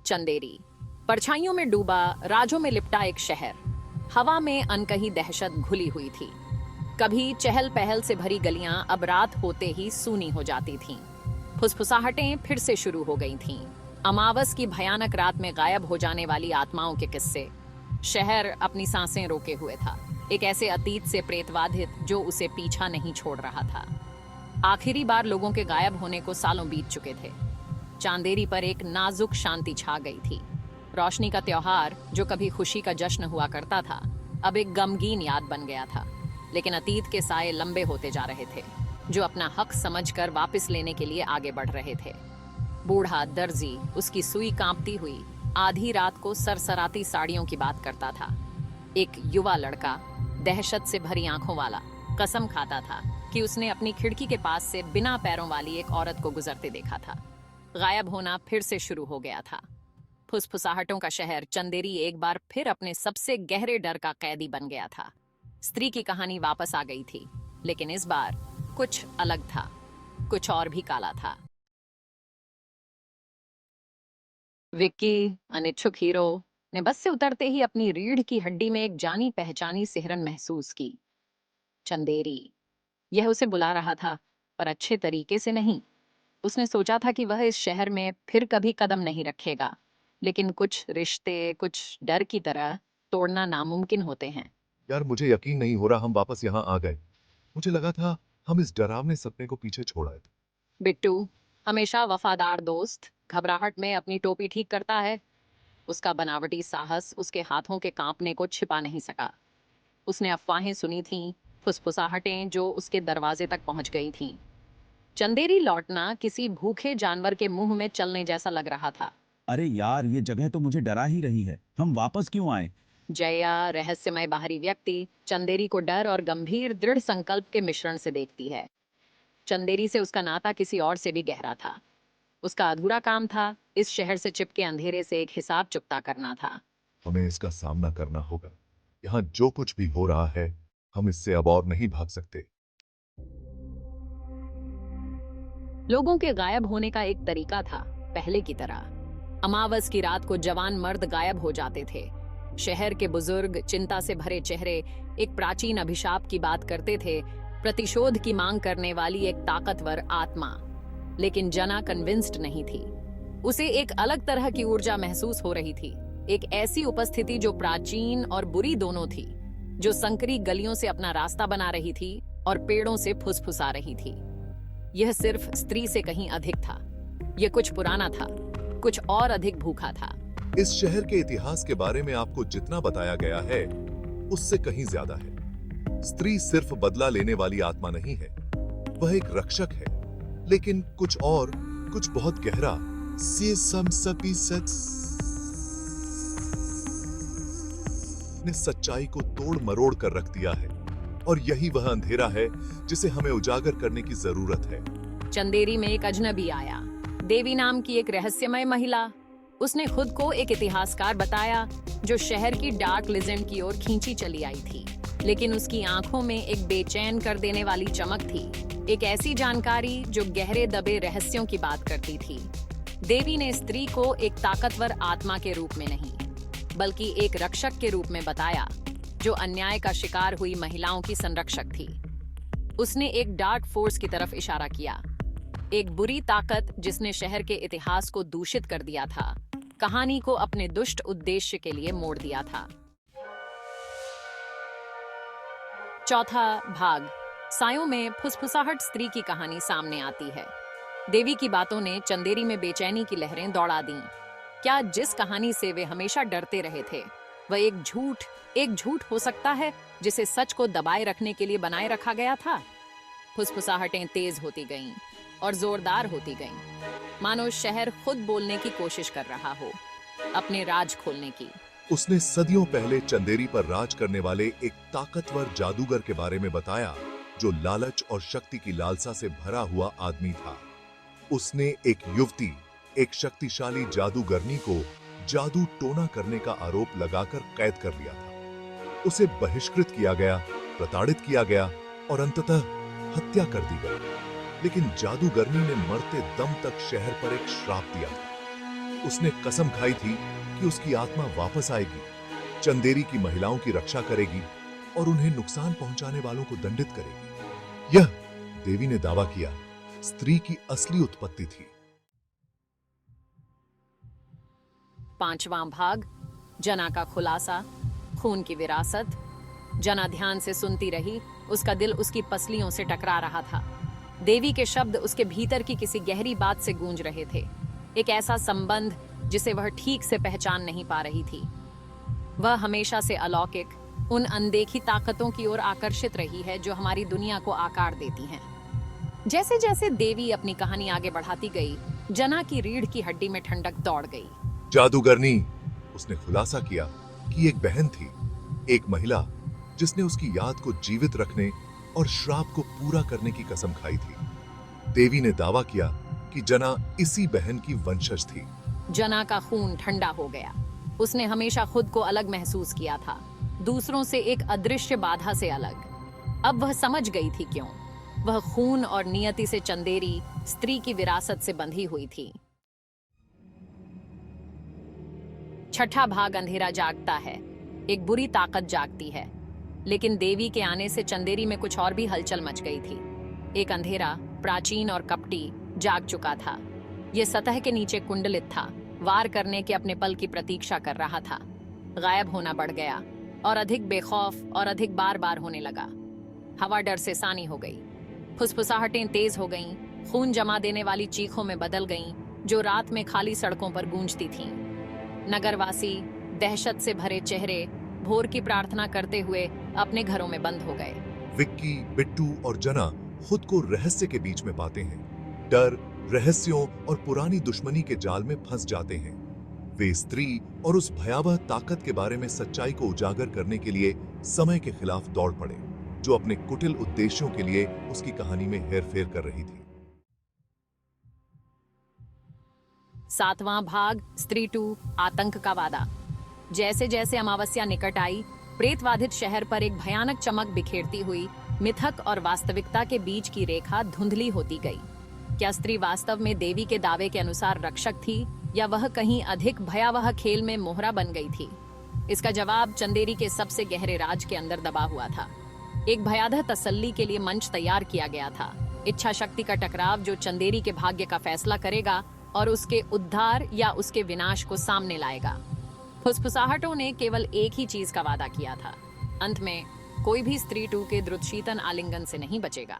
चंदेरी। परछाइयों में डूबा, राजों में लिपटा एक शहर। हवा में अनकही दहशत घुली हुई थी। कभी चहल पहल से भरी गलियां अब रात होते ही सूनी हो जाती थीं। फुसफुसाहटें फिर से शुरू हो गई थीं। अमावस की भयानक रात में गायब हो जाने वाली आत्माओं के किस्से। शहर अपनी सांसें रोके हुए था, एक ऐसे अतीत से प्रेतवाधित जो उसे पीछा नहीं छोड़ रहा था। आखिरी बार लोगों के गायब होने को सालों बीत चुके थे। चांदेरी पर एक नाजुक शांति छा गई थी। रोशनी का त्योहार, जो कभी खुशी का जश्न हुआ करता था, अब एक गमगीन याद बन गया था। लेकिन अतीत के साए लंबे होते जा रहे थे, जो अपना हक समझकर वापस लेने के लिए आगे बढ़ रहे थे। बूढ़ा दर्जी उसकी सुई कांपती हुई आधी रात को सरसराती साड़ियों की बात करता था। एक युवा लड़का, दहशत से भरी आंखों वाला, कसम खाता था कि उसने अपनी खिड़की के पास से बिना पैरों वाली एक औरत को गुजरते देखा था। गायब होना फिर से शुरू हो गया था। फुसफुसाहटों का शहर चंदेरी एक बार फिर अपने सबसे गहरे डर का कैदी बन गया था। स्त्री की कहानी वापस आ गई थी, लेकिन इस बार कुछ अलग था, कुछ और भी काला था। विक्की, अनिच्छुक हीरो, ने बस से उतरते ही अपनी रीढ़ की हड्डी में एक जानी पहचानी सिहरन महसूस की। चंदेरी, यह उसे बुला रहा था, पर अच्छे तरीके से नहीं। उसने सोचा था कि वह इस शहर में फिर कभी कदम नहीं रखेगा, लेकिन कुछ रिश्ते, कुछ डर की तरह तोड़ना नामुमकिन होते हैं। यार मुझे यकीन नहीं हो रहा हम वापस यहाँ आ गए। मुझे लगा था हम इस डरावने सपने को पीछे छोड़ आए थे। बिट्टू, हमेशा वफादार दोस्त, घबराहट में अपनी टोपी ठीक करता है। उसका बनावटी साहस उसके हाथों के कांपने को छिपा नहीं सका। उसने अफवाहें सुनी थीं, फुसफुसाहटें जो उसके दरवाजे तक पहुंच गई थीं। चंदेरी लौटना किसी भूखे जानवर के मुंह में चलने जैसा लग रहा था। अरे यार, ये जगह तो मुझे डरा ही रही है। हम वापस क्यों आए? जया, रहस्यमय बाहरी व्यक्ति, चंदेरी को डर और गंभीर दृढ़ संकल्प के मिश्रण से देखती है। चंदेरी से उसका नाता किसी और से भी गहरा था। उसका अधूरा काम था इस शहर से चिपके अंधेरे से एक हिसाब चुकता करना था। हमें इसका सामना करना होगा। यहाँ जो कुछ भी हो रहा है, हम इससे अब और नहीं भाग सकते। लोगों के गायब होने का एक तरीका था, पहले की तरह। अमावस की रात को जवान मर्द गायब हो जाते थे। शहर के बुजुर्ग चिंता से भरे चेहरे एक प्राचीन अभिशाप की बात करते थे, प्रतिशोध की मांग करने वाली एक ताकतवर आत्मा। लेकिन जना कन्विंस्ड नहीं थी। उसे एक अलग तरह की ऊर्जा महसूस हो रही थी, एक ऐसी उपस्थिति जो प्राचीन और बुरी दोनों थी, जो संकरी गलियों से अपना रास्ता बना रही थी और पेड़ों से फुसफुसा रही थी। यह सिर्फ स्त्री से कहीं अधिक था। यह कुछ पुराना था, कुछ और अधिक भूखा था। इस शहर के इतिहास के बारे में आपको जितना बताया गया है, उससे कहीं ज्यादा है। स्त्री सिर्फ बदला लेने वाली आत्मा नहीं है, वह एक रक्षक है। लेकिन कुछ और, कुछ बहुत गहरा, ने सच्चाई को तोड़ मरोड़ कर रख दिया है। और यही वह अंधेरा है जिसे हमें उजागर करने की जरूरत है। चंदेरी में एक अजनबी आया, देवी नाम की एक रहस्यमय महिला। उसने खुद को एक इतिहासकार बताया, जो शहर की डार्क लेजेंड की ओर खींची चली आई थी। लेकिन उसकी आंखों में एक बेचैन कर देने वाली चमक थी, एक ऐसी जानकारी जो गहरे दबे रहस्यों की बात करती थी। देवी ने स्त्री को एक ताकतवर आत्मा के रूप में नहीं, बल्कि एक रक्षक के रूप में बताया, जो अन्याय का शिकार हुई महिलाओं की संरक्षक थी। उसने एक डार्क फोर्स की तरफ इशारा किया, एक बुरी ताकत जिसने शहर के इतिहास को दूषित कर दिया था, कहानी को अपने दुष्ट उद्देश्य के लिए मोड़ दिया था। चौथा भाग। सायों में फुसफुसाहट स्त्री की कहानी सामने आती है। देवी की बातों ने चंदेरी में बेचैनी की लहरें दौड़ा दीं। क्या जिस कहानी से वे हमेशा डरते रहे थे, वह एक झूठ हो सकता है जिसे सच को दबाए रखने के लिए बनाए रखा गया था? फुसफुसाहटें तेज होती गईं और जोरदार होती गईं, मानो शहर खुद बोलने की कोशिश कर रहा हो, अपने राज खोलने की। उसने सदियों पहले चंदेरी पर राज करने वाले एक ताकतवर जादूगर के बारे में बताया, जो लालच और शक्ति की लालसा से भरा हुआ आदमी था। उसने एक युवती, एक शक्तिशाली जादूगरनी को जादू टोना करने का आरोप लगाकर कैद कर लिया था। उसे बहिष्कृत किया गया, प्रताड़ित किया गया और अंततः हत्या कर दी गई। लेकिन जादूगरनी ने मरते दम तक शहर पर एक श्राप दिया था। उसने कसम खाई थी कि उसकी आत्मा वापस आएगी, चंदेरी की महिलाओं की रक्षा करेगी और उन्हें नुकसान पहुंचाने वालों को दंडित करेगी। यह देवी ने दावा किया स्त्री की असली उत्पत्ति थी। 5वां भाग, जना का खुलासा, खून की विरासत। जना ध्यान से सुनती रही, उसका दिल उसकी पसलियों से टकरा रहा था। देवी के शब्द उसके भीतर की किसी गहरी बात से गूंज रहे थे, एक ऐसा संबंध जिसे वह ठीक से पहचान नहीं पा रही थी। वह हमेशा से अलौकिक, उन अनदेखी ताकतों की ओर आकर्षित रही है जो हमारी दुनिया को आकार देती हैं। जैसे जैसे देवी अपनी कहानी आगे बढ़ाती गई, जना की रीढ़ की हड्डी में ठंडक दौड़ गई। जादूगरनी, उसने खुलासा किया कि एक बहन थी, एक महिला जिसने उसकी याद को जीवित रखने और श्राप को पूरा करने की कसम खाई थी। देवी ने दावा किया कि जना इसी बहन की वंशज थी। जना का खून ठंडा हो गया। उसने हमेशा खुद को अलग महसूस किया था, दूसरों से एक अदृश्य बाधा से अलग। अब वह समझ गई थी क्यों। वह खून और नियति से चंदेरी, स्त्री की विरासत से बंधी हुई थी। 6ठा भाग, अंधेरा जागता है। एक बुरी ताकत जागती है, लेकिन देवी के आने से चंदेरी में कुछ और भी हलचल मच गई थी। एक अंधेरा, प्राचीन और कपटी, जाग चुका था। ये सतह के नीचे कुंडलित था, वार करने के अपने पल की प्रतीक्षा कर रहा था। गायब होना बढ़ गया और अधिक बेखौफ और अधिक बार बार होने लगा। हवा डर से सानी हो गई, फुसफुसाहटें तेज हो गईं, खून जमा देने वाली चीखों में बदल गईं, जो रात में खाली सड़कों पर गूंजती थीं। नगरवासी दहशत से भरे चेहरे भोर की प्रार्थना करते हुए अपने घरों में बंद हो गए। विक्की, बिट्टू और जना खुद को रहस्य के बीच में पाते हैं। डर, रहस्यों और पुरानी दुश्मनी के जाल में फंस जाते हैं। वे स्त्री और उस भयावह ताकत के बारे में सच्चाई को उजागर करने के लिए समय के खिलाफ दौड़ पड़े, जो अपने कुटिल उद्देश्यों के लिए उसकी कहानी में हेरफेर कर रही थी। 7वां भाग, स्त्री 2, आतंक का वादा। जैसे जैसे अमावस्या निकट आई, प्रेतवाधित शहर पर एक भयानक चमक बिखेरती हुई मिथक और वास्तविकता के बीच की रेखा धुंधली होती गई। क्या स्त्री वास्तव में देवी के दावे के अनुसार रक्षक थी, या वह कहीं अधिक भयावह खेल में मोहरा बन गई थी? इसका जवाब चंदेरी के सबसे गहरे राज के अंदर दबा हुआ था। एक भयावह तसल्ली के लिए मंच तैयार किया गया था, इच्छा शक्ति का टकराव जो चंदेरी के भाग्य का फैसला करेगा और उसके उद्धार या उसके विनाश को सामने लाएगा। फुसफुसाहटों ने केवल एक ही चीज का वादा किया था, अंत में कोई भी स्त्री 2 के द्रुतशीतन आलिंगन से नहीं बचेगा।